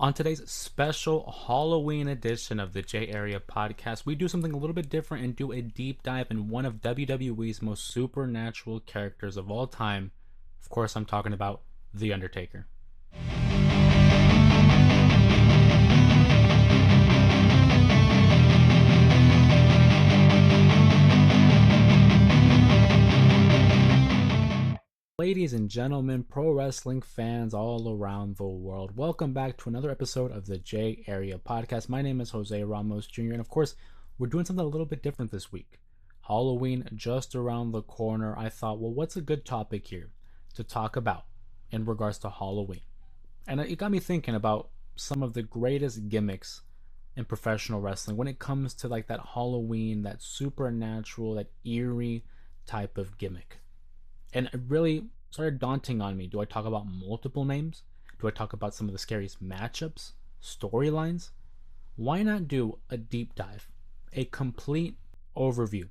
On today's special Halloween edition of the J Area podcast, we do something a little bit different and do a deep dive in one of WWE's most supernatural characters of all time. Of course, I'm talking about The Undertaker. Ladies and gentlemen, pro wrestling fans all around the world, welcome back to another episode of the J Area podcast. My name is Jose Ramos Jr., and of course, we're doing something a little bit different this week. Halloween just around the corner. I thought, well, what's a good topic here to talk about in regards to Halloween? And it got me thinking about some of the greatest gimmicks in professional wrestling when it comes to like that Halloween, that supernatural, that eerie type of gimmick. And it really started daunting on me. Do I talk about multiple names? Do I talk about some of the scariest matchups, storylines? Why not do a deep dive, a complete overview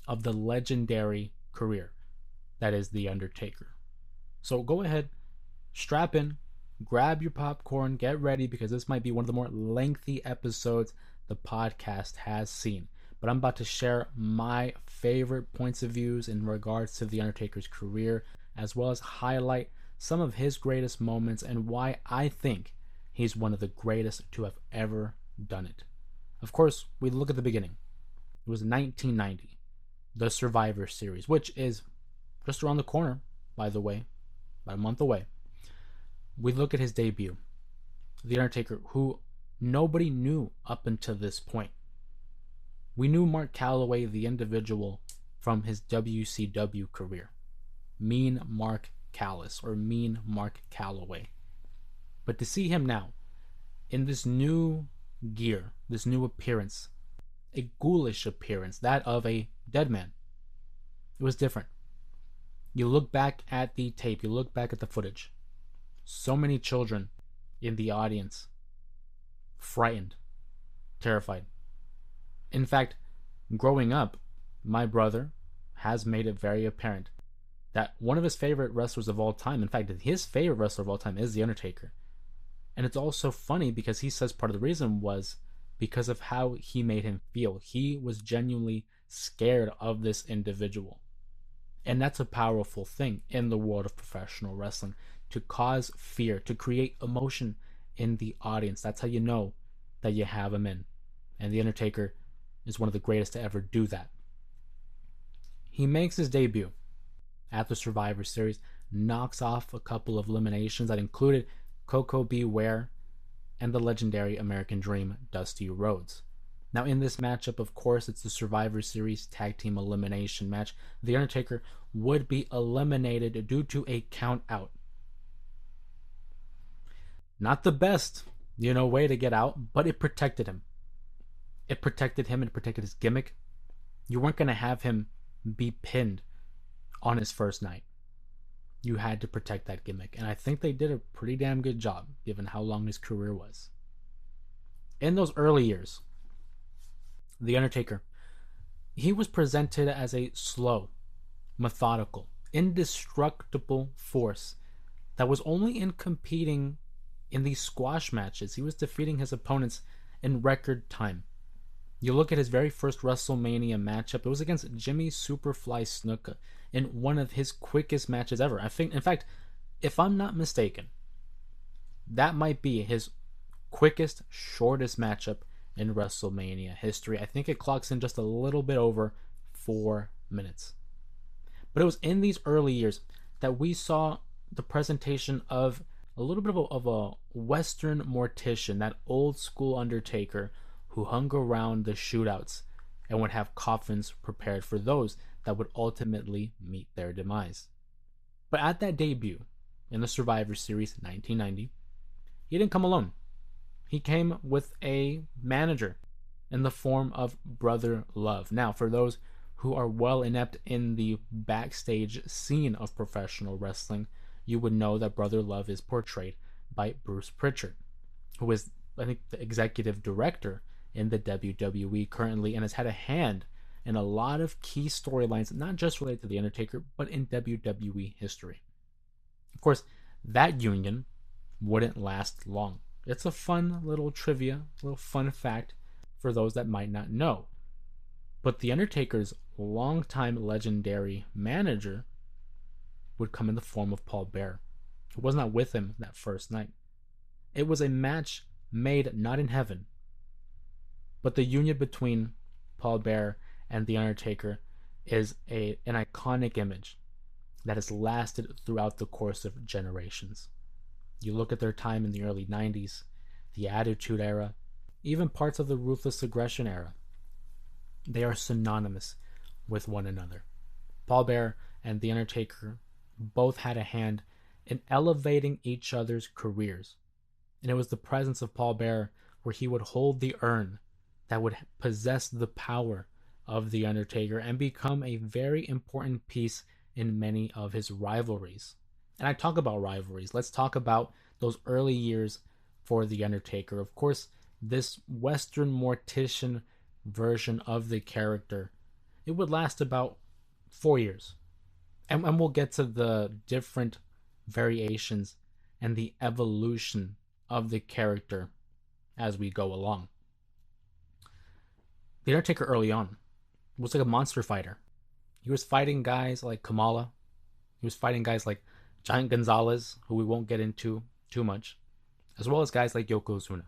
of the legendary career that is The Undertaker? So go ahead, strap in, grab your popcorn, get ready, because this might be one of the more lengthy episodes the podcast has seen. But I'm about to share my favorite points of views in regards to The Undertaker's career, as well as highlight some of his greatest moments and why I think he's one of the greatest to have ever done it. Of course, we look at the beginning. It was 1990, the Survivor Series, which is just around the corner, by the way, about a month away. We look at his debut, The Undertaker, who nobody knew up until this point. We knew Mark Calloway, the individual, from his WCW career. Mean Mark Callis, or Mean Mark Calloway. But to see him now, in this new gear, this new appearance, a ghoulish appearance, that of a Deadman, it was different. You look back at the tape, you look back at the footage. So many children in the audience, frightened, terrified. In fact, growing up, my brother has made it very apparent that one of his favorite wrestlers of all time, in fact, his favorite wrestler of all time is The Undertaker. And it's also funny because he says part of the reason was because of how he made him feel. He was genuinely scared of this individual. And that's a powerful thing in the world of professional wrestling, to cause fear, to create emotion in the audience. That's how you know that you have him in. And The Undertaker is one of the greatest to ever do that. He makes his debut at the Survivor Series, knocks off a couple of eliminations that included Koko B. Ware and the legendary American Dream, Dusty Rhodes. Now in this matchup, of course, it's the Survivor Series Tag Team Elimination match. The Undertaker would be eliminated due to a count out. Not the best, way to get out, but it protected him. It protected him, it protected his gimmick. You weren't going to have him be pinned on his first night. You had to protect that gimmick, and I think they did a pretty damn good job given how long his career was. In those early years, The Undertaker, he was presented as a slow, methodical, indestructible force that was only in competing in these squash matches. He was defeating his opponents in record time. You look at his very first WrestleMania matchup, it was against Jimmy Superfly Snuka in one of his quickest matches ever. I think, in fact, if I'm not mistaken, that might be his quickest, shortest matchup in WrestleMania history. I think it clocks in just a little bit over 4 minutes. But it was in these early years that we saw the presentation of a little bit of a Western mortician, that old school Undertaker who hung around the shootouts and would have coffins prepared for those that would ultimately meet their demise. But at that debut in the Survivor Series 1990, he didn't come alone. He came with a manager in the form of Brother Love. Now, for those who are well inept in the backstage scene of professional wrestling, you would know that Brother Love is portrayed by Bruce Pritchard, who is, I think, the executive director in the WWE currently, and has had a hand in a lot of key storylines, not just related to The Undertaker, but in WWE history. Of course, that union wouldn't last long. It's a fun little trivia, little fun fact for those that might not know. But The Undertaker's longtime legendary manager would come in the form of Paul Bearer, who was not with him that first night. It was a match made not in heaven, but the union between Paul Bearer and The Undertaker is an iconic image that has lasted throughout the course of generations. You look at their time in the early 90s, the Attitude Era, even parts of the Ruthless Aggression Era. They are synonymous with one another. Paul Bearer and The Undertaker both had a hand in elevating each other's careers. And it was the presence of Paul Bearer where he would hold the urn that would possess the power of The Undertaker and become a very important piece in many of his rivalries. And I talk about rivalries. Let's talk about those early years for The Undertaker. Of course, this Western mortician version of the character, it would last about 4 years. And we'll get to the different variations and the evolution of the character as we go along. The Undertaker early on was like a monster fighter. He was fighting guys like Kamala. He was fighting guys like Giant Gonzalez, who we won't get into too much, as well as guys like Yokozuna.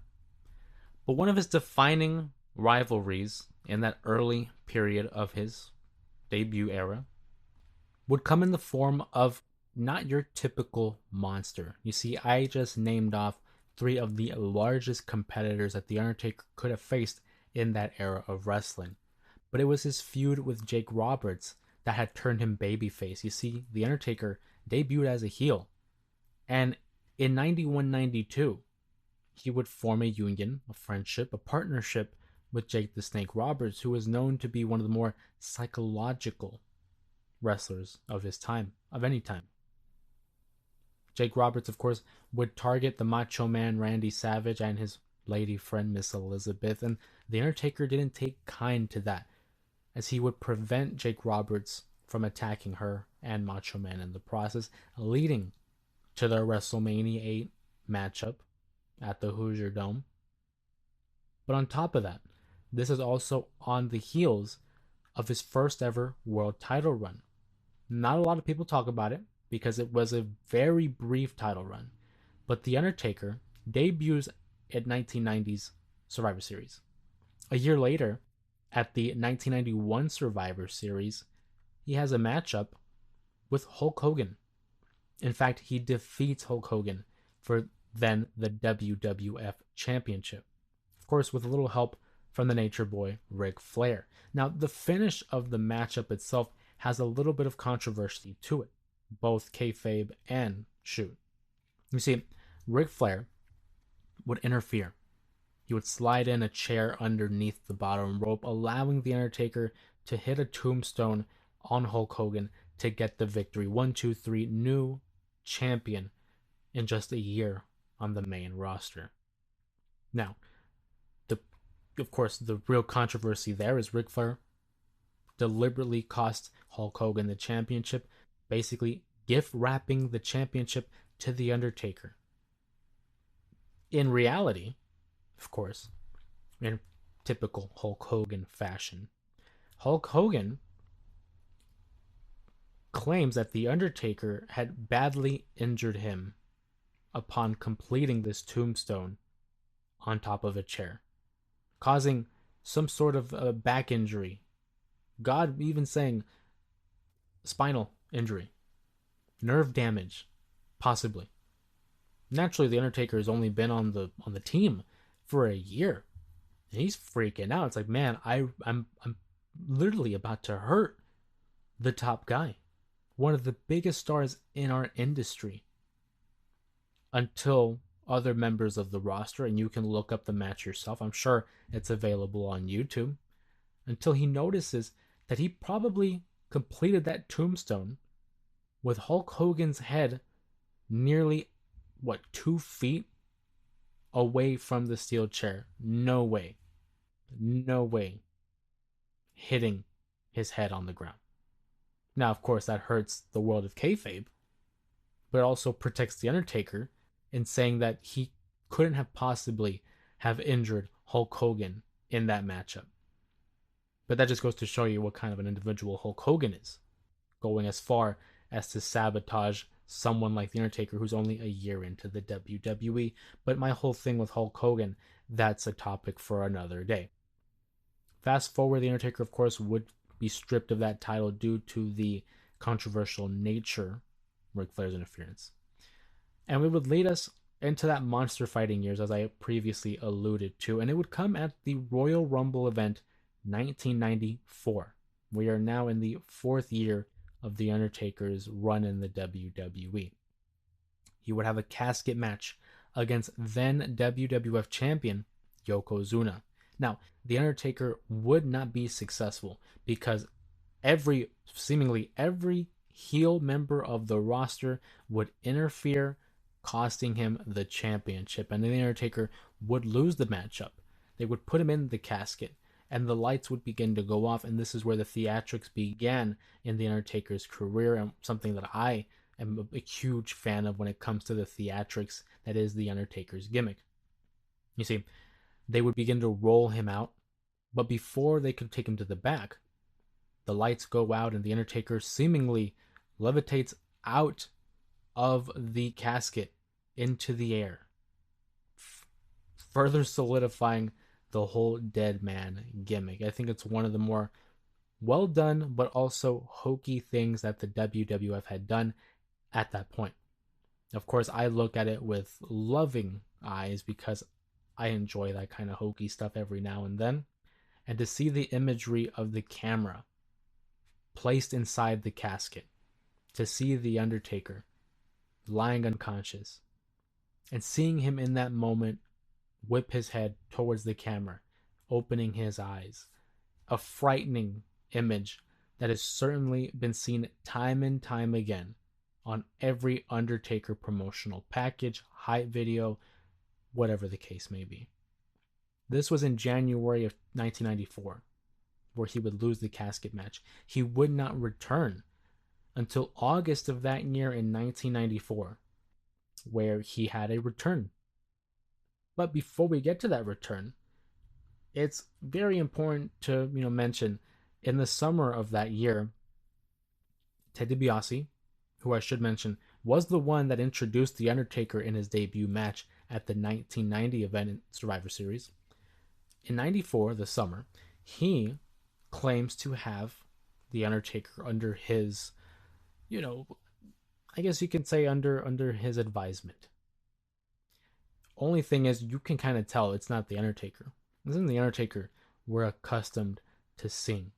But one of his defining rivalries in that early period of his debut era would come in the form of not your typical monster. You see, I just named off three of the largest competitors that The Undertaker could have faced in that era of wrestling. But it was his feud with Jake Roberts that had turned him babyface. You see, The Undertaker debuted as a heel. And in 91-92, he would form a union, a friendship, a partnership with Jake the Snake Roberts, who was known to be one of the more psychological wrestlers of his time, of any time. Jake Roberts, of course, would target the Macho Man Randy Savage and his lady friend Miss Elizabeth, and The Undertaker didn't take kind to that, as he would prevent Jake Roberts from attacking her and Macho Man in the process, leading to their WrestleMania 8 matchup at the Hoosier Dome. But on top of that, this is also on the heels of his first ever world title run. Not a lot of people talk about it because it was a very brief title run, but The Undertaker debuts at 1990's Survivor Series. A year later, at the 1991 Survivor Series, he has a matchup with Hulk Hogan. In fact, he defeats Hulk Hogan for then the WWF Championship. Of course, with a little help from the Nature Boy, Ric Flair. Now, the finish of the matchup itself has a little bit of controversy to it, both kayfabe and shoot. You see, Ric Flair would interfere. He would slide in a chair underneath the bottom rope, allowing The Undertaker to hit a tombstone on Hulk Hogan to get the victory. 1, 2, 3, new champion in just a year on the main roster. Now, of course, the real controversy there is Ric Flair deliberately cost Hulk Hogan the championship, basically gift wrapping the championship to The Undertaker. In reality, of course, in typical Hulk Hogan fashion, Hulk Hogan claims that The Undertaker had badly injured him upon completing this tombstone on top of a chair, causing some sort of a back injury. God even saying spinal injury, nerve damage, possibly. Naturally, The Undertaker has only been on the team for a year, and he's freaking out. It's like, man, I'm literally about to hurt the top guy, one of the biggest stars in our industry. Until other members of the roster, and you can look up the match yourself, I'm sure it's available on YouTube, until he notices that he probably completed that tombstone with Hulk Hogan's head nearly, 2 feet away from the steel chair. No way. No way. Hitting his head on the ground. Now, of course, that hurts the world of kayfabe, but it also protects The Undertaker in saying that he couldn't have possibly have injured Hulk Hogan in that matchup. But that just goes to show you what kind of an individual Hulk Hogan is, going as far as to sabotage someone like The Undertaker who's only a year into the WWE. But my whole thing with Hulk Hogan, that's a topic for another day. Fast forward, The Undertaker, of course, would be stripped of that title due to the controversial nature of Ric Flair's interference. And it would lead us into that monster fighting years, as I previously alluded to. And it would come at the Royal Rumble event 1994. We are now in the fourth year of The Undertaker's run in the WWE. He would have a casket match against then WWF champion Yokozuna. Now, The Undertaker would not be successful because seemingly every heel member of the roster would interfere, costing him the championship. And then The Undertaker would lose the matchup. They would put him in the casket, and the lights would begin to go off. And this is where the theatrics began in The Undertaker's career, and something that I am a huge fan of when it comes to the theatrics that is The Undertaker's gimmick. You see, they would begin to roll him out, but before they could take him to the back, the lights go out and The Undertaker seemingly levitates out of the casket into the air, further solidifying the whole Deadman gimmick. I think it's one of the more well done but also hokey things that the WWF had done at that point. Of course, I look at it with loving eyes because I enjoy that kind of hokey stuff every now and then. And to see the imagery of the camera placed inside the casket, to see The Undertaker lying unconscious, and seeing him in that moment whip his head towards the camera, opening his eyes, a frightening image that has certainly been seen time and time again on every Undertaker promotional package, hype video, whatever the case may be. This was in January of 1994, where he would lose the casket match. He would not return until August of that year in 1994, where he had a return. But before we get to that return, it's very important to mention in the summer of that year, Ted DiBiase, who I should mention was the one that introduced The Undertaker in his debut match at the 1990 event in Survivor Series. In 94, the summer, he claims to have The Undertaker under his, I guess you can say under his advisement. Only thing is, you can kind of tell it's not The Undertaker. This isn't The Undertaker we're accustomed to seeing,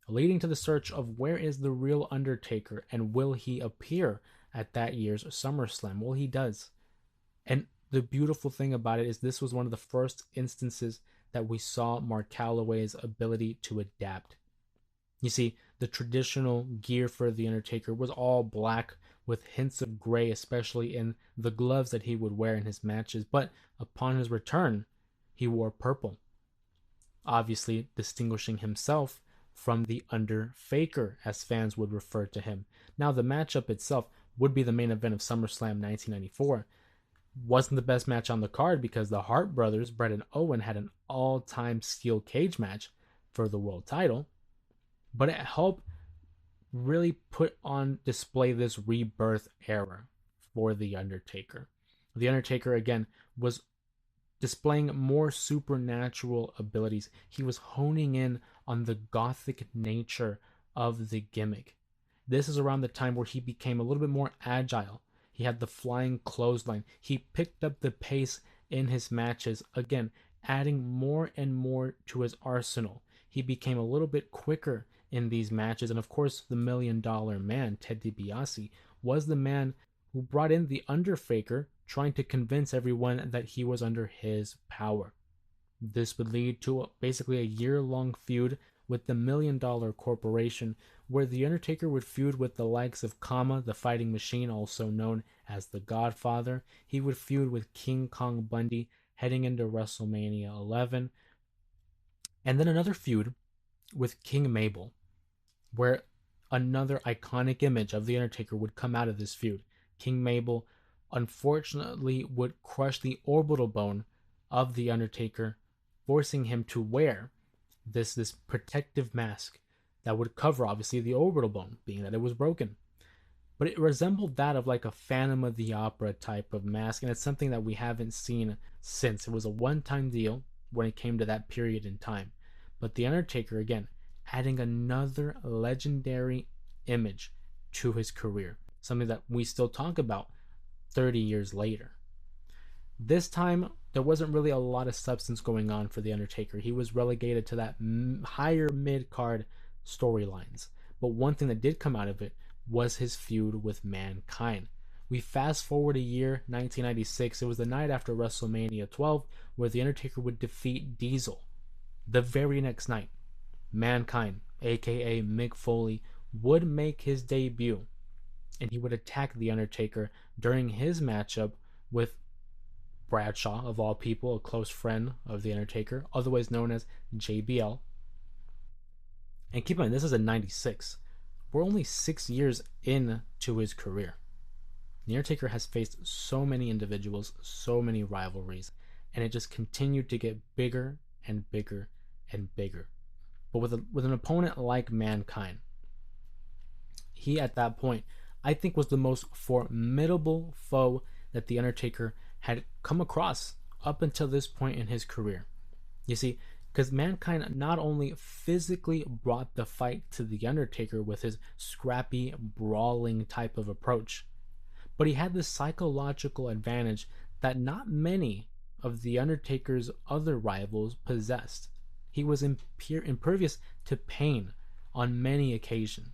leading to the search of where is the real Undertaker and will he appear at that year's SummerSlam? Well, he does. And the beautiful thing about it is this was one of the first instances that we saw Mark Calloway's ability to adapt. You see, the traditional gear for The Undertaker was all black with hints of gray, especially in the gloves that he would wear in his matches. But upon his return, he wore purple, obviously distinguishing himself from the Underfaker, as fans would refer to him. Now, the matchup itself would be the main event of SummerSlam 1994. Wasn't the best match on the card because the Hart brothers, Bret and Owen, had an all-time steel cage match for the world title. But it helped really put on display this rebirth era for The Undertaker. The Undertaker, again, was displaying more supernatural abilities. He was honing in on the gothic nature of the gimmick. This is around the time where he became a little bit more agile. He had the flying clothesline. He picked up the pace in his matches, again, adding more and more to his arsenal. He became a little bit quicker in these matches. And of course, the $1 Million Man, Ted DiBiase, was the man who brought in the Undertaker, trying to convince everyone that he was under his power. This would lead to basically a year-long feud with the $1 Million Corporation, where The Undertaker would feud with the likes of Kama, the Fighting Machine, also known as the Godfather. He would feud with King Kong Bundy heading into WrestleMania 11. And then another feud with King Mabel, where another iconic image of The Undertaker would come out of this feud. King Mabel unfortunately would crush the orbital bone of the Undertaker, forcing him to wear this protective mask that would cover obviously the orbital bone, being that it was broken. But it resembled that of like a Phantom of the Opera type of mask, and it's something that we haven't seen since. It was a one-time deal when it came to that period in time. But the Undertaker, again, adding another legendary image to his career, something that we still talk about 30 years later. This time, there wasn't really a lot of substance going on for The Undertaker. He was relegated to that higher mid card storylines. But one thing that did come out of it was his feud with Mankind. We fast forward a year, 1996. It was the night after WrestleMania 12, where The Undertaker would defeat Diesel. The very next night, Mankind, aka Mick Foley, would make his debut, and he would attack The Undertaker during his matchup with Bradshaw, of all people, a close friend of The Undertaker, otherwise known as JBL. And keep in mind, this is in 96. We're only 6 years into his career. The Undertaker has faced so many individuals, so many rivalries, and it just continued to get bigger and bigger and bigger. But with an opponent like Mankind, he at that point, I think, was the most formidable foe that The Undertaker had come across up until this point in his career. You see, because Mankind not only physically brought the fight to The Undertaker with his scrappy, brawling type of approach, but he had this psychological advantage that not many of The Undertaker's other rivals possessed. He was impervious to pain on many occasions.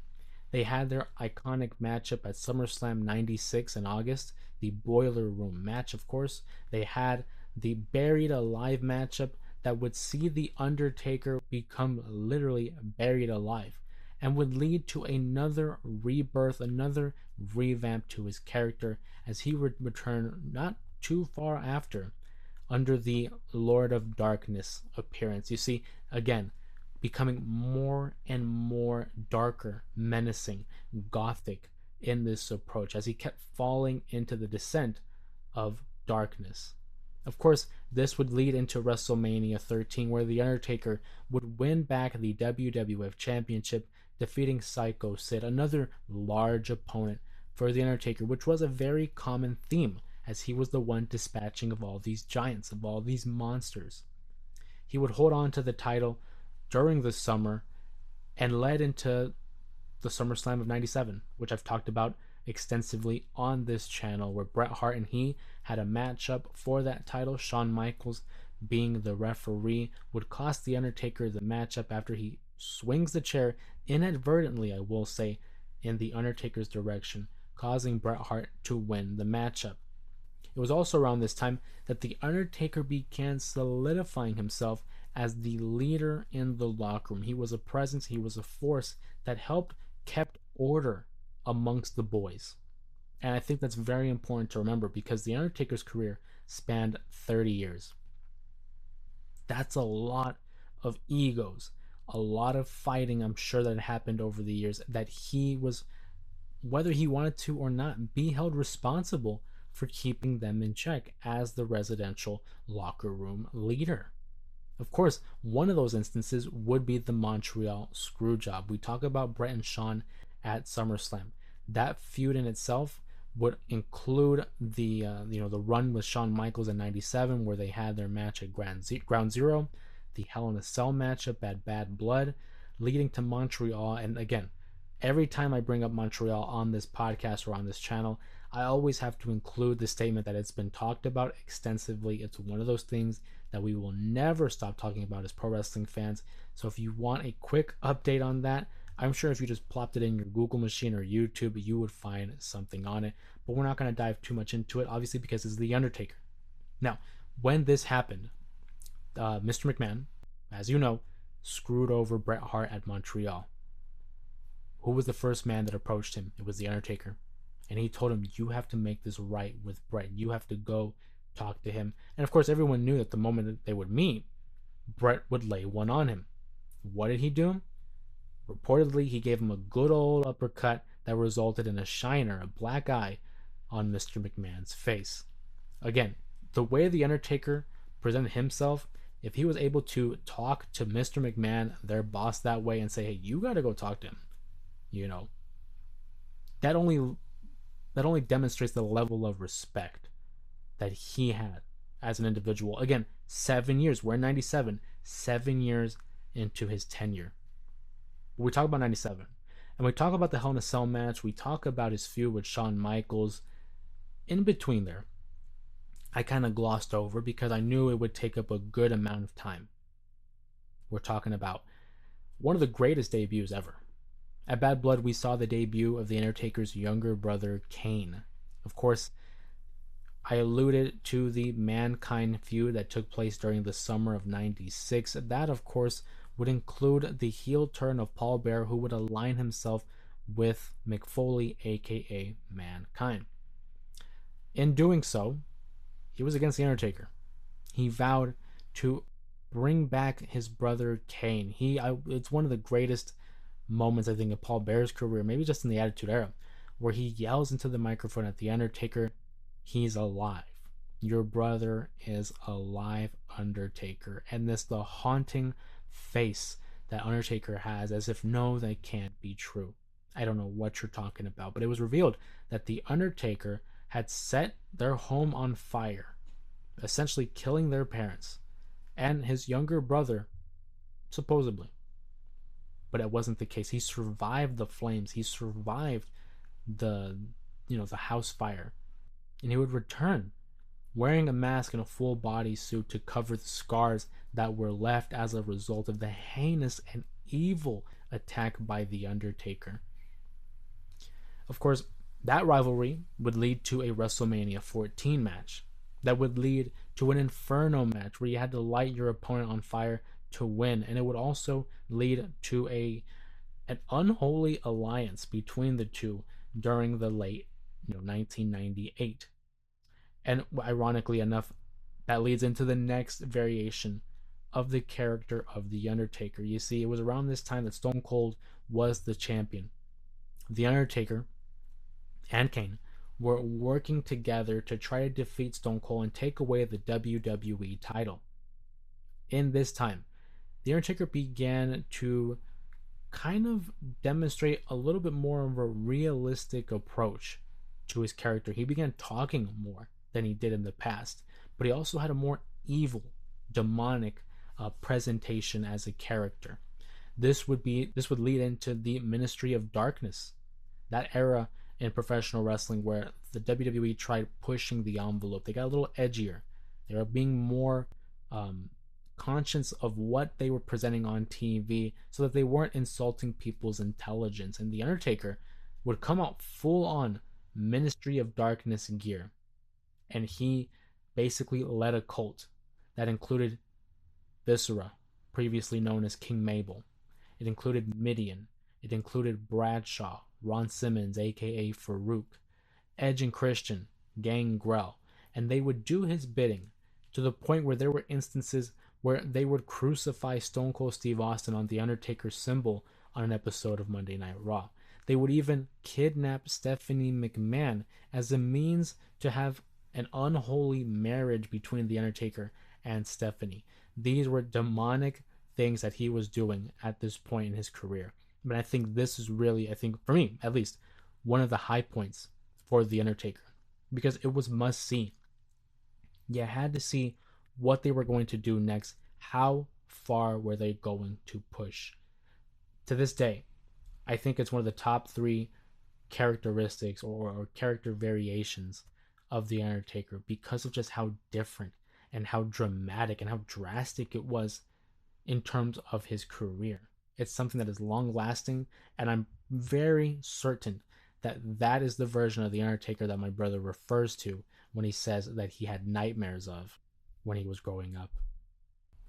They had their iconic matchup at SummerSlam 96 in August, the Boiler Room match, of course. They had the Buried Alive matchup that would see The Undertaker become literally buried alive and would lead to another rebirth, another revamp to his character as he would return not too far after under the Lord of Darkness appearance. You see, again, becoming more and more darker, menacing, gothic in this approach as he kept falling into the descent of darkness. Of course, this would lead into WrestleMania 13, where The Undertaker would win back the WWF Championship, defeating Psycho Sid, another large opponent for The Undertaker, which was a very common theme, as he was the one dispatching of all these giants, of all these monsters. He would hold on to the title during the summer and led into the SummerSlam of 97, which I've talked about extensively on this channel, where Bret Hart and he had a matchup for that title. Shawn Michaels, being the referee, would cost The Undertaker the matchup after he swings the chair inadvertently, I will say, in The Undertaker's direction, causing Bret Hart to win the matchup. It was also around this time that The Undertaker began solidifying himself as the leader in the locker room. He was a presence, he was a force that kept order amongst the boys. And I think that's very important to remember because The Undertaker's career spanned 30 years. That's a lot of egos, a lot of fighting, I'm sure, that happened over the years that he was, whether he wanted to or not, be held responsible for keeping them in check as the residential locker room leader. Of course, one of those instances would be the Montreal Screwjob. We talk about Bret and Shawn at SummerSlam. That feud in itself would include the run with Shawn Michaels in '97, where they had their match at Ground Zero, the Hell in a Cell matchup at Bad Blood, leading to Montreal. And again, every time I bring up Montreal on this podcast or on this channel, I always have to include the statement that it's been talked about extensively. It's one of those things that we will never stop talking about as pro wrestling fans. So if you want a quick update on that, I'm sure if you just plopped it in your Google machine or YouTube, you would find something on it. But we're not going to dive too much into it, obviously, because it's The Undertaker. Now, when this happened, Mr. McMahon, as you know, screwed over Bret Hart at Montreal. Who was the first man that approached him? It was The Undertaker. And he told him, you have to make this right with Bret. You have to go talk to him. And of course, everyone knew that the moment that they would meet, Bret would lay one on him. What did he do? Reportedly, he gave him a good old uppercut that resulted in a shiner, a black eye, on Mr. McMahon's face. Again, the way The Undertaker presented himself, if he was able to talk to Mr. McMahon, their boss, that way and say, hey, you got to go talk to him, you know, that only demonstrates the level of respect that he had as an individual. Again, 7 years. We're in 97. 7 years into his tenure. We talk about 97. And we talk about the Hell in a Cell match. We talk about his feud with Shawn Michaels. In between there, I kind of glossed over because I knew it would take up a good amount of time. We're talking about one of the greatest debuts ever. At Bad Blood, we saw the debut of The Undertaker's younger brother, Kane. Of course, I alluded to the Mankind feud that took place during the summer of 96. That, of course, would include the heel turn of Paul Bearer, who would align himself with Mick Foley, aka Mankind. In doing so, he was against The Undertaker. He vowed to bring back his brother Kane. It's one of the greatest moments, I think, of Paul Bearer's career, maybe just in the Attitude Era, where he yells into the microphone at The Undertaker, he's alive. Your brother is alive, Undertaker. And the haunting face that Undertaker has, as if, no, that can't be true. I don't know what you're talking about. But it was revealed that The Undertaker had set their home on fire, essentially killing their parents and his younger brother, supposedly. But it wasn't the case. He survived the flames. He survived the house fire. And he would return wearing a mask and a full body suit to cover the scars that were left as a result of the heinous and evil attack by The Undertaker. Of course, that rivalry would lead to a WrestleMania 14 match. That would lead to an Inferno match where you had to light your opponent on fire to win. And it would also lead to an unholy alliance between the two during the late 1998. And ironically enough, that leads into the next variation of the character of The Undertaker. You see, it was around this time that Stone Cold was the champion. The Undertaker and Kane were working together to try to defeat Stone Cold and take away the WWE title. In this time, The Undertaker began to kind of demonstrate a little bit more of a realistic approach to his character. He began talking more than he did in the past, but he also had a more evil, demonic presentation as a character. This would lead into the Ministry of Darkness, that era in professional wrestling where the WWE tried pushing the envelope. They got a little edgier. They were being more conscious of what they were presenting on TV so that they weren't insulting people's intelligence. And The Undertaker would come out full on Ministry of Darkness gear. And he basically led a cult that included Viscera, previously known as King Mabel. It included Midian. It included Bradshaw, Ron Simmons, aka Farouk, Edge and Christian, Gangrel. And they would do his bidding to the point where there were instances where they would crucify Stone Cold Steve Austin on The Undertaker's symbol on an episode of Monday Night Raw. They would even kidnap Stephanie McMahon as a means to have an unholy marriage between The Undertaker and Stephanie. These were demonic things that he was doing at this point in his career. But I think this is really, for me at least, one of the high points for The Undertaker, because it was must see. You had to see what they were going to do next. How far were they going to push? To this day, I think it's one of the top 3 characteristics or character variations of The Undertaker because of just how different and how dramatic and how drastic it was in terms of his career. It's something that is long lasting, and I'm very certain that that is the version of The Undertaker that my brother refers to when he says that he had nightmares of when he was growing up.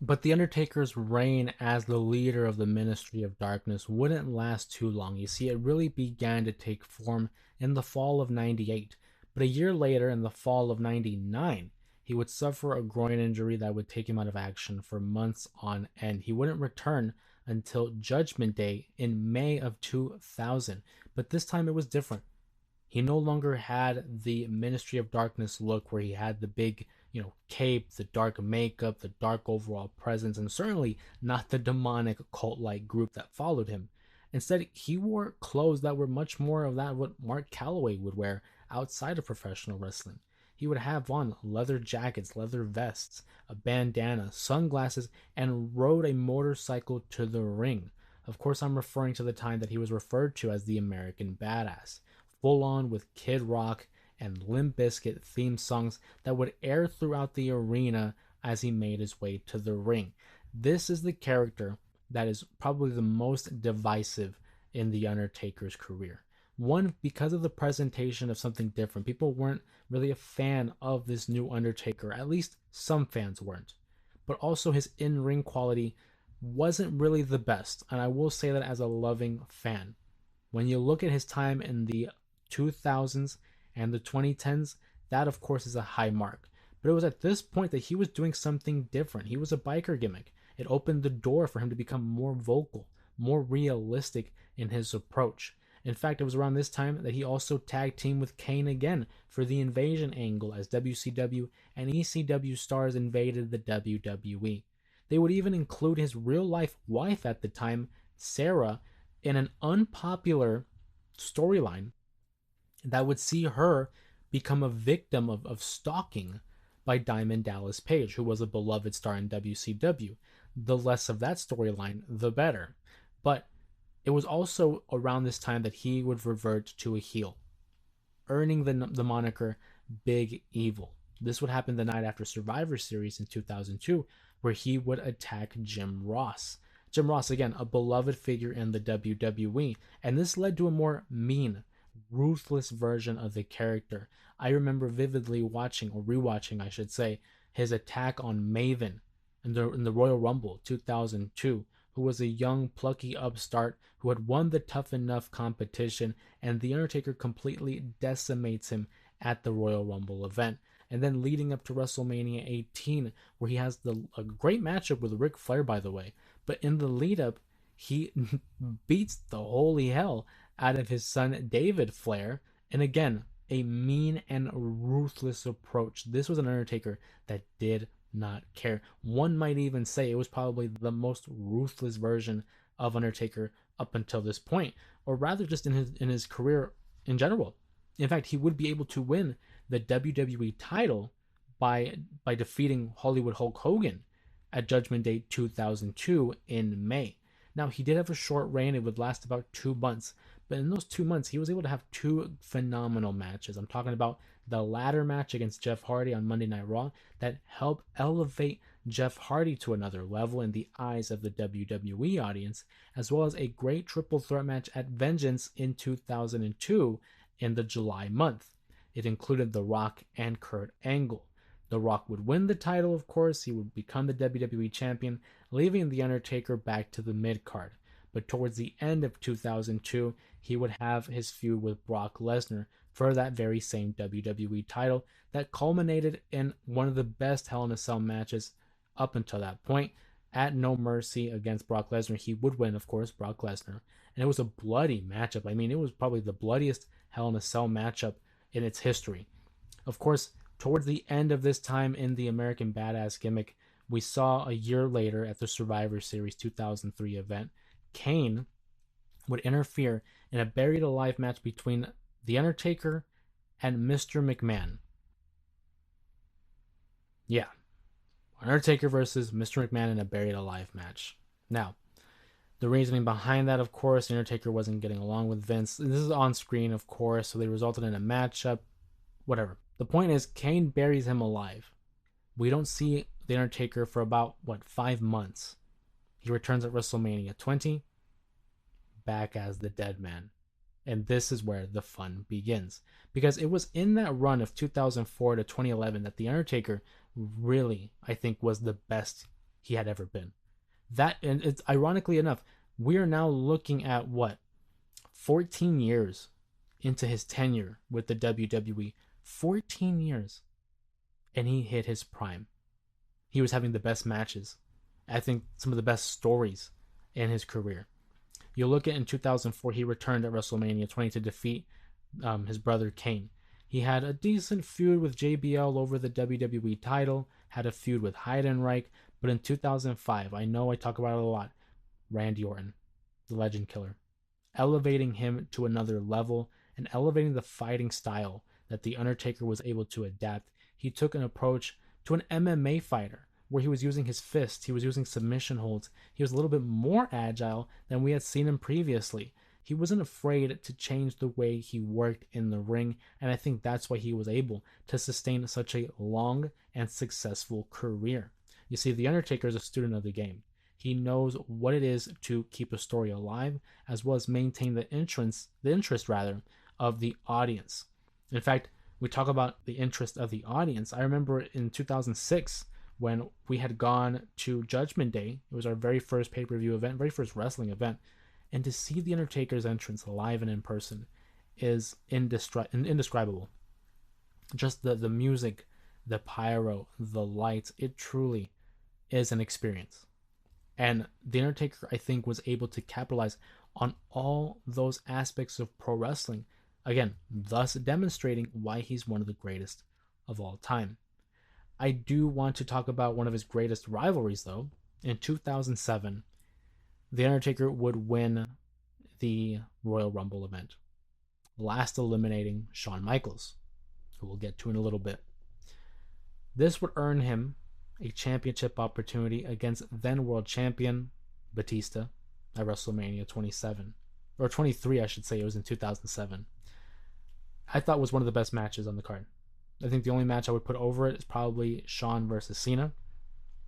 But The Undertaker's reign as the leader of the Ministry of Darkness wouldn't last too long. You see, it really began to take form in the fall of 98. But a year later, in the fall of 99, he would suffer a groin injury that would take him out of action for months on end. He wouldn't return until Judgment Day in May of 2000. But this time it was different. He no longer had the Ministry of Darkness look where he had the big, cape, the dark makeup, the dark overall presence, and certainly not the demonic cult like group that followed him. Instead, he wore clothes that were much more of that what Mark Calloway would wear outside of professional wrestling. He would have on leather jackets, leather vests, a bandana, sunglasses, and rode a motorcycle to the ring. Of course, I'm referring to the time that he was referred to as the American Badass, full on with Kid Rock and Limp Bizkit theme songs that would air throughout the arena as he made his way to the ring. This is the character that is probably the most divisive in The Undertaker's career. One, because of the presentation of something different. People weren't really a fan of this new Undertaker, at least some fans weren't. But also his in ring quality wasn't really the best, and I will say that as a loving fan. When you look at his time in the 2000s and the 2010s, that of course is a high mark. But it was at this point that he was doing something different. He was a biker gimmick. It opened the door for him to become more vocal, more realistic in his approach. In fact, it was around this time that he also tag teamed with Kane again for the invasion angle as WCW and ECW stars invaded the WWE. They would even include his real life wife at the time, Sarah, in an unpopular storyline that would see her become a victim of stalking by Diamond Dallas Page, who was a beloved star in WCW. The less of that storyline, the better. But it was also around this time that he would revert to a heel, earning the moniker Big Evil. This would happen the night after Survivor Series in 2002, where he would attack Jim Ross. Jim Ross, again, a beloved figure in the WWE, and this led to a more mean, ruthless version of the character. I remember vividly watching, or rewatching, I should say, his attack on Maven in the Royal Rumble 2002, who was a young, plucky upstart who had won the Tough Enough competition, and The Undertaker completely decimates him at the Royal Rumble event. And then leading up to WrestleMania 18, where he has a great matchup with Ric Flair, by the way. But in the lead up, he beats the holy hell out of his son David Flair. And again, a mean and ruthless approach. This was an Undertaker that did not care. One might even say it was probably the most ruthless version of Undertaker up until this point, or rather just in his career in general. In fact, he would be able to win the WWE title by defeating Hollywood Hulk Hogan at Judgment Day 2002 in May. Now, he did have a short reign. It would last about 2 months. But in those 2 months, he was able to have 2 phenomenal matches. I'm talking about the ladder match against Jeff Hardy on Monday Night Raw that helped elevate Jeff Hardy to another level in the eyes of the WWE audience, as well as a great triple threat match at Vengeance in 2002 in the July month. It included The Rock and Kurt Angle. The Rock would win the title, of course. He would become the WWE champion, leaving The Undertaker back to the mid-card. But towards the end of 2002, he would have his feud with Brock Lesnar for that very same WWE title that culminated in one of the best Hell in a Cell matches up until that point. At No Mercy against Brock Lesnar, he would win, of course, Brock Lesnar. And it was a bloody matchup. I mean, it was probably the bloodiest Hell in a Cell matchup in its history. Of course, towards the end of this time in the American Badass gimmick, we saw a year later at the Survivor Series 2003 event, Kane would interfere in a buried alive match between The Undertaker and Mr. McMahon. Yeah, Undertaker versus Mr. McMahon in a buried alive match. Now, the reasoning behind that, of course, The Undertaker wasn't getting along with Vince. This is on screen, of course, so they resulted in a matchup. Whatever. The point is, Kane buries him alive. We don't see The Undertaker for about, 5 months. He returns at WrestleMania 20, back as the Deadman. And this is where the fun begins. Because it was in that run of 2004 to 2011 that The Undertaker really, I think, was the best he had ever been. That, and it's ironically enough, we are now looking at 14 years into his tenure with the WWE. 14 years. And he hit his prime. He was having the best matches. I think some of the best stories in his career. You look at in 2004, he returned at WrestleMania 20 to defeat his brother Kane. He had a decent feud with JBL over the WWE title, had a feud with Heidenreich, but in 2005, I know I talk about it a lot, Randy Orton, the Legend Killer, elevating him to another level and elevating the fighting style that The Undertaker was able to adapt. He took an approach to an MMA fighter where he was using his fists, he was using submission holds, he was a little bit more agile than we had seen him previously. He wasn't afraid to change the way he worked in the ring, and I think that's why he was able to sustain such a long and successful career. You see, The Undertaker is a student of the game. He knows what it is to keep a story alive, as well as maintain the interest rather, of the audience. In fact, we talk about the interest of the audience. I remember in 2006 when we had gone to Judgment Day. It was our very first pay-per-view event, very first wrestling event, and to see the Undertaker's entrance live and in person is indescribable. Just the music, the pyro, the lights, it truly is an experience. And The Undertaker, I think, was able to capitalize on all those aspects of pro wrestling, again, thus demonstrating why he's one of the greatest of all time. I do want to talk about one of his greatest rivalries, though. In 2007, The Undertaker would win the Royal Rumble event, last eliminating Shawn Michaels, who we'll get to in a little bit. This would earn him a championship opportunity against then world champion Batista at WrestleMania 27, or 23, I should say. It was in 2007. I thought it was one of the best matches on the card. I think the only match I would put over it is probably Shawn versus Cena,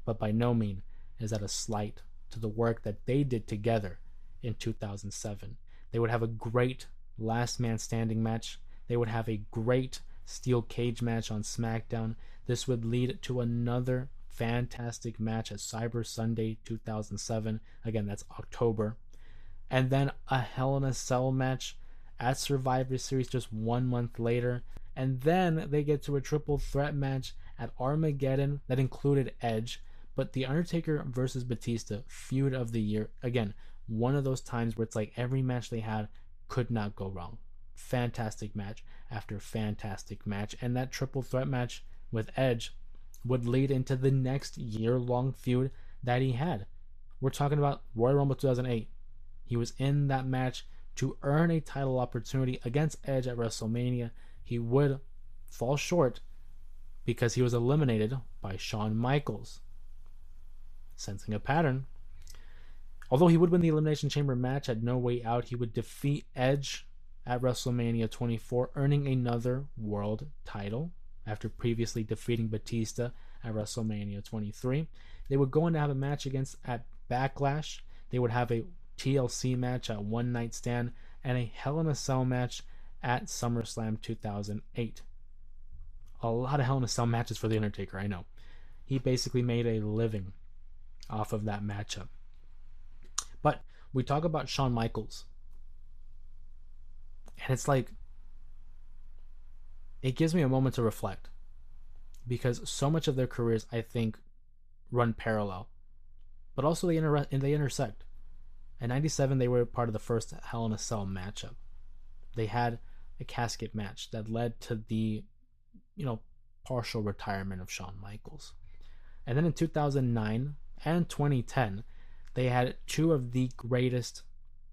but by no means is that a slight to the work that they did together in 2007. They would have a great last man standing match. They would have a great steel cage match on SmackDown. This would lead to another fantastic match at Cyber Sunday 2007. Again, that's October. And then a Hell in a Cell match at Survivor Series just 1 month later. And then they get to a triple threat match at Armageddon that included Edge. But The Undertaker versus Batista, feud of the year. Again, one of those times where it's like every match they had could not go wrong. Fantastic match after fantastic match. And that triple threat match with Edge would lead into the next year-long feud that he had. We're talking about Royal Rumble 2008. He was in that match to earn a title opportunity against Edge at WrestleMania. He would fall short because he was eliminated by Shawn Michaels. Sensing a pattern. Although he would win the Elimination Chamber match at No Way Out, he would defeat Edge at WrestleMania 24, earning another world title after previously defeating Batista at WrestleMania 23. They would go on to have a match at Backlash. They would have a TLC match at One Night Stand and a Hell in a Cell match at SummerSlam 2008. A lot of Hell in a Cell matches for The Undertaker, I know. He basically made a living off of that matchup. But we talk about Shawn Michaels, and it's like, it gives me a moment to reflect, because so much of their careers, I think, run parallel, but also they intersect. In '97, they were part of the first Hell in a Cell matchup. They had a casket match that led to the, partial retirement of Shawn Michaels. And then in 2009 and 2010, they had two of the greatest,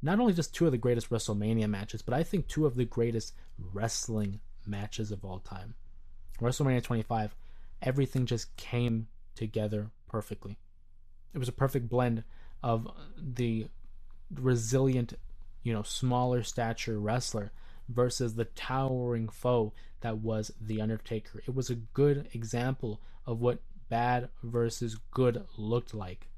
not only just two of the greatest WrestleMania matches, but I think two of the greatest wrestling matches of all time. WrestleMania 25, everything just came together perfectly. It was a perfect blend of the resilient, smaller stature wrestler versus the towering foe that was The Undertaker. It was a good example of what bad versus good looked like.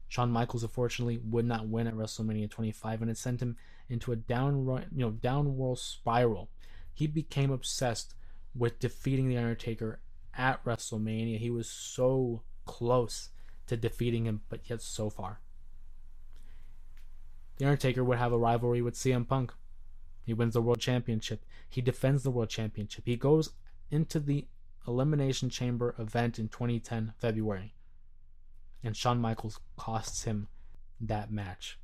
Shawn Michaels, unfortunately, would not win at WrestleMania 25, and it sent him into a downward spiral. He became obsessed with defeating The Undertaker at WrestleMania. He was so close to defeating him, but yet so far. The Undertaker would have a rivalry with CM Punk. He wins the World Championship. He defends the World Championship. He goes into the Elimination Chamber event in 2010, February. And Shawn Michaels costs him that match,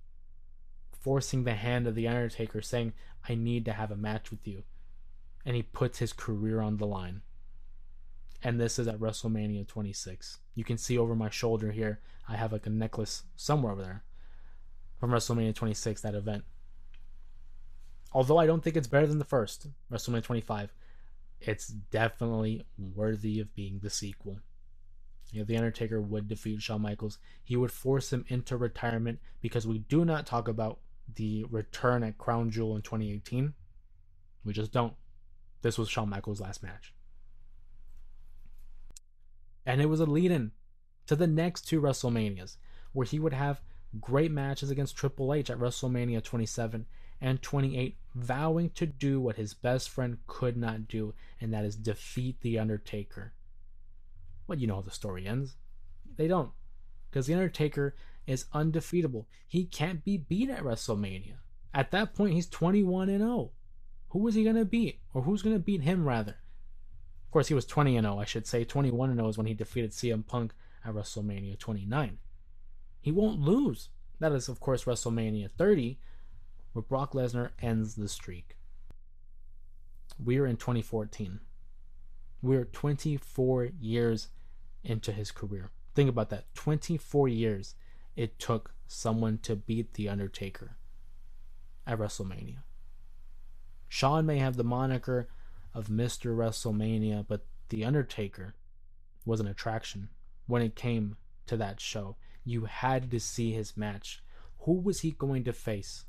forcing the hand of The Undertaker, saying, I need to have a match with you. and he puts his career on the line. And this is at WrestleMania 26. You can see over my shoulder here, I have like a necklace somewhere over there from WrestleMania 26, that event. Although I don't think it's better than the first, WrestleMania 25, it's definitely worthy of being the sequel. You know, The Undertaker would defeat Shawn Michaels. He would force him into retirement because we do not talk about the return at Crown Jewel in 2018. We just don't. This was Shawn Michaels' last match. And it was a lead in to the next two WrestleManias, where he would have great matches against Triple H at WrestleMania 27 and 28, vowing to do what his best friend could not do, and that is defeat The Undertaker. Well, you know how the story ends. They don't. Because The Undertaker is undefeatable. He can't be beat at WrestleMania. At that point, he's 21-0. Who is he going to beat? Or who's going to beat him, rather? Of course, he was 20-0, I should say. 21-0 is when he defeated CM Punk at WrestleMania 29. He won't lose. That is, of course, WrestleMania 30, where Brock Lesnar ends the streak. We are in 2014. We're 24 years into his career. Think about that. 24 years it took someone to beat The Undertaker at WrestleMania. Shawn may have the moniker of Mr. WrestleMania, but The Undertaker was an attraction when it came to that show. You had to see his match. Who was he going to face?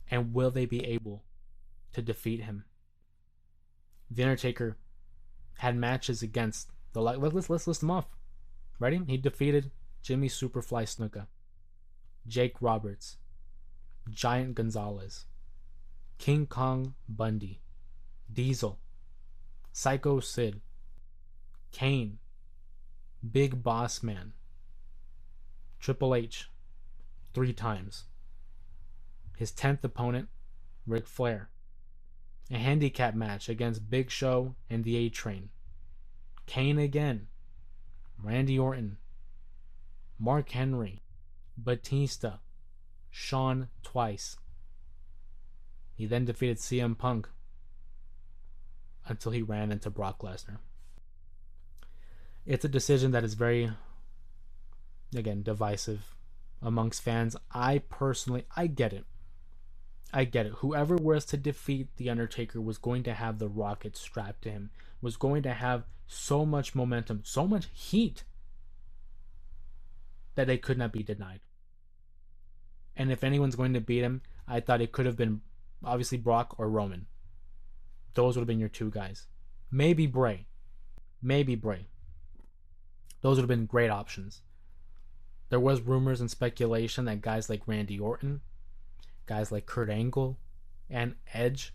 And will they be able to defeat him? The Undertaker had matches against the let's list them off. Ready? He defeated Jimmy Superfly Snuka, Jake Roberts, Giant Gonzalez, King Kong Bundy, Diesel, Psycho Sid, Kane, Big Boss Man, Triple H 3 times. His 10th opponent, Ric Flair. A handicap match against Big Show and the A-Train. Kane again. Randy Orton. Mark Henry. Batista. Shawn twice. He then defeated CM Punk until he ran into Brock Lesnar. It's a decision that is very, again, divisive amongst fans. I get it. Whoever was to defeat The Undertaker was going to have the rocket strapped to him, was going to have so much momentum, so much heat that they could not be denied. And if anyone's going to beat him, I thought it could have been obviously Brock or Roman. Those would have been your two guys. Maybe Bray. Those would have been great options. There was rumors and speculation that guys like Randy Orton, guys like Kurt Angle, and Edge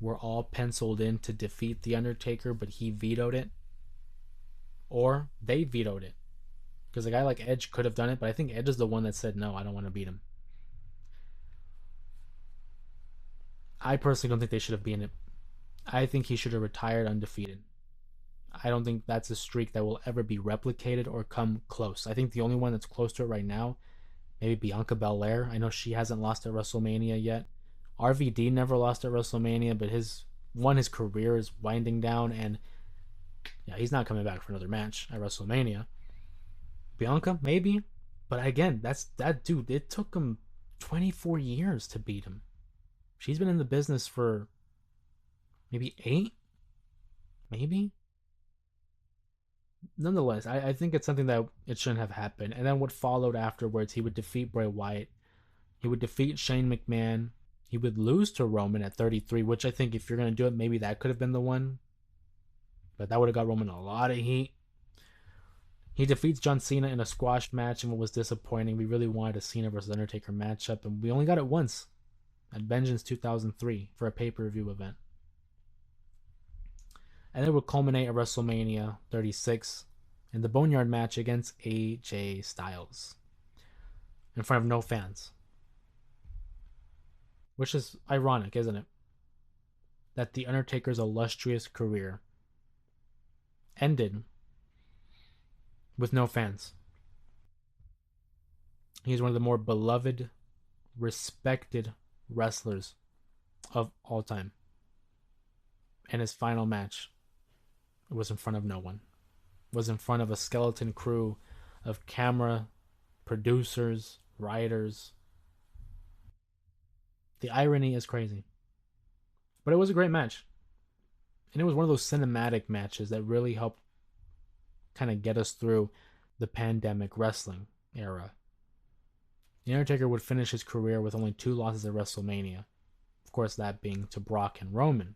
were all penciled in to defeat The Undertaker, but he vetoed it. Or they vetoed it. Because a guy like Edge could have done it, but I think Edge is the one that said, no, I don't want to beat him. I personally don't think they should have beaten it. I think he should have retired undefeated. I don't think that's a streak that will ever be replicated or come close. I think the only one that's close to it right now, maybe Bianca Belair. I know she hasn't lost at WrestleMania yet. RVD never lost at WrestleMania, but his career is winding down, and yeah, he's not coming back for another match at WrestleMania. Bianca, maybe, but again, that dude. It took him 24 years to beat him. She's been in the business for maybe 8, maybe. Nonetheless, I think it's something that it shouldn't have happened. And then what followed afterwards, he would defeat Bray Wyatt. He would defeat Shane McMahon. He would lose to Roman at 33, which I think if you're going to do it, maybe that could have been the one. But that would have got Roman a lot of heat. He defeats John Cena in a squash match, and what was disappointing, we really wanted a Cena versus Undertaker matchup, and we only got it once at Vengeance 2003 for a pay-per-view event. And it would culminate at WrestleMania 36 in the Boneyard match against AJ Styles in front of no fans. Which is ironic, isn't it? That The Undertaker's illustrious career ended with no fans. He's one of the more beloved, respected wrestlers of all time. And his final match was in front of no one. It was in front of a skeleton crew of camera, producers, writers. The irony is crazy. But it was a great match. And it was one of those cinematic matches that really helped kind of get us through the pandemic wrestling era. The Undertaker would finish his career with only 2 losses at WrestleMania. Of course, that being to Brock and Roman.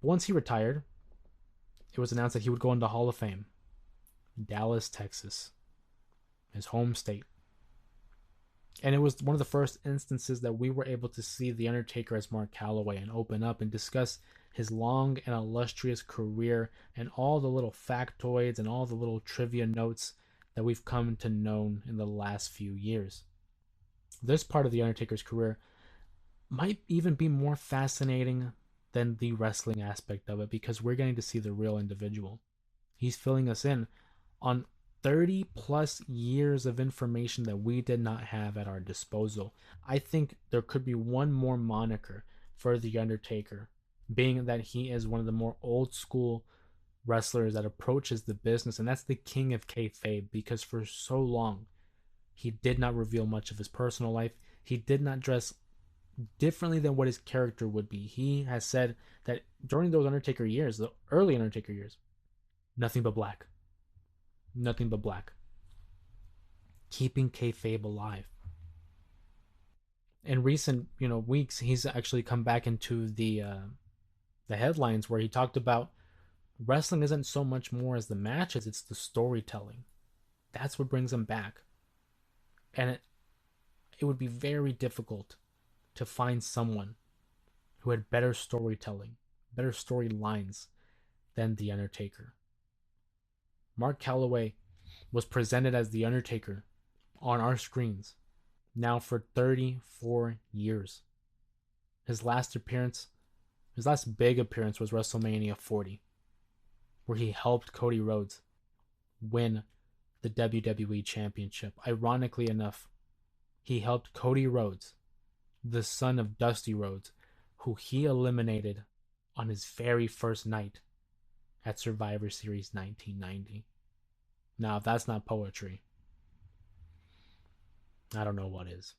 But once he retired, it was announced that he would go into Hall of Fame. Dallas, Texas. His home state. And it was one of the first instances that we were able to see The Undertaker as Mark Calloway and open up and discuss his long and illustrious career and all the little factoids and all the little trivia notes that we've come to know in the last few years. This part of The Undertaker's career might even be more fascinating than the wrestling aspect of it because we're getting to see the real individual. He's filling us in on 30 plus years of information that we did not have at our disposal. I think there could be one more moniker for The Undertaker, being that he is one of the more old school wrestlers that approaches the business, and that's the king of kayfabe, because for so long he did not reveal much of his personal life. He did not dress differently than what his character would be. He has said that during those Undertaker years, the early Undertaker years, nothing but black. Nothing but black. Keeping kayfabe alive. In recent, weeks, he's actually come back into the headlines where he talked about wrestling isn't so much more as the matches, it's the storytelling. That's what brings him back. And it would be very difficult to find someone who had better storytelling, better storylines than The Undertaker. Mark Calloway was presented as The Undertaker on our screens now for 34 years. His last big appearance was WrestleMania 40, where he helped Cody Rhodes win the WWE Championship. Ironically enough, he helped Cody Rhodes, the son of Dusty Rhodes, who he eliminated on his very first night at Survivor Series 1990. Now, if that's not poetry, I don't know what is.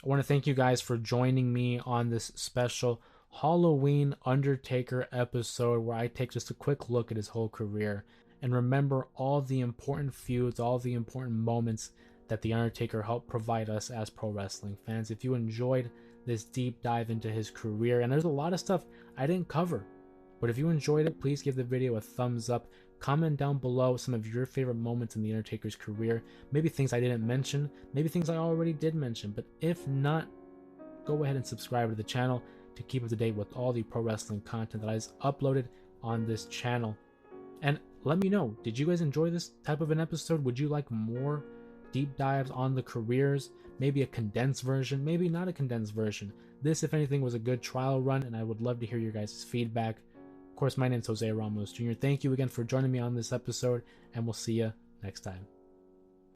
I want to thank you guys for joining me on this special Halloween Undertaker episode where I take just a quick look at his whole career and remember all the important feuds, all the important moments that The Undertaker helped provide us as pro wrestling fans. If you enjoyed this deep dive into his career, and there's a lot of stuff I didn't cover, but if you enjoyed it, please give the video a thumbs up. Comment down below some of your favorite moments in The Undertaker's career. Maybe things I didn't mention, maybe things I already did mention, but if not, go ahead and subscribe to the channel to keep up to date with all the pro wrestling content that is uploaded on this channel. And let me know, did you guys enjoy this type of an episode? Would you like more deep dives on the careers? Maybe a condensed version, maybe not a condensed version. This, if anything, was a good trial run, and I would love to hear your guys' feedback. Of course, my name is Jose Ramos Jr. Thank you again for joining me on this episode, and we'll see you next time.